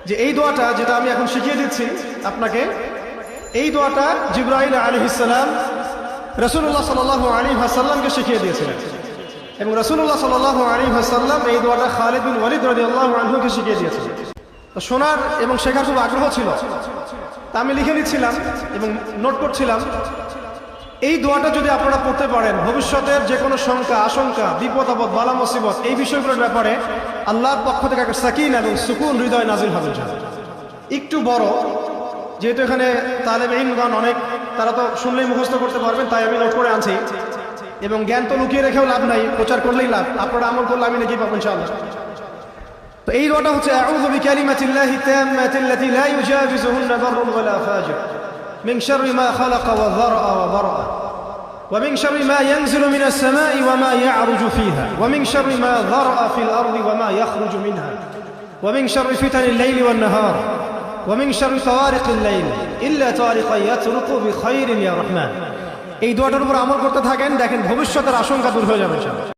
যে এই দোয়াটা যেটা আমি এখন শিখিয়ে দিচ্ছি আপনাকে, এই দোয়াটা জিবরাইল আলাইহিস সালাম রাসূলুল্লাহ সাল্লাল্লাহু আলাইহি ওয়াসাল্লামকে শিখিয়ে দিয়েছিলেন এবং রাসূলুল্লাহ সাল্লাল্লাহু আলাইহি ওয়াসাল্লাম এই দোয়াটা খালিদ বিন ওয়ালিদ রাদিয়াল্লাহু আনহুকে শিখিয়ে দিয়েছিলেন। তো শোনার এবং শেখার খুব আগ্রহ ছিল, তা আমি লিখে নিচ্ছিলাম এবং নোট করছিলাম। এই দোয়াটা যদি আপনারা পড়তে পারেন, ভবিষ্যতের যে কোনো শঙ্কা, আশঙ্কা, বিপদ আপদ, বালা মুসিবত, এই বিষয়গুলোর ব্যাপারে আল্লাহর পক্ষ থেকে একটা সাকিনা এবং সুকুন হৃদয় নাজিল হবে। একটু বড়, যেহেতু এখানে তালেব ইলমগণ অনেক, তারা তো শুনলেই মুখস্থ করতে পারবেন, তাই আমি নোট করে আনছি। এবং জ্ঞান তো লুকিয়ে রেখেও লাভ নাই, প্রচার করলেই লাভ, আপনারা আমল করলে আমি নাকি পাবো ইনশাআল্লাহ। তো এই দোয়াটা হচ্ছে আউযু বিকালিমাতিল্লাহি তাম্মাতিল্লাতি লা ইউজাবিজুহুন্না বাররুন ওয়ালা ফাজির মিন শাররি মা খালাকা ওয়া যারআ ওয়া বারআ ওয়া মিন শাররি মা ইয়ানজিলু মিনাস সামাই ওয়া মা ইয়া'রুজু ফিহা ওয়া মিন শাররি মা যারআ ফিল আরদি ওয়া মা ইয়াখরুজু মিনহা ওয়া মিন শাররি ফিতানিল লাইলি ওয়ান নাহার ওয়া মিন শাররি তাওয়ারিকিল লাইল ইল্লা তাওয়ারিকান ইয়াতরুকু বিখাইরিন ইয়া রাহমান। এই দোয়াটার উপর আমল করতে থাকেন, দেখেন ভবিষ্যতের আশঙ্কা দূর হয়ে যাবে ইনশাআল্লাহ।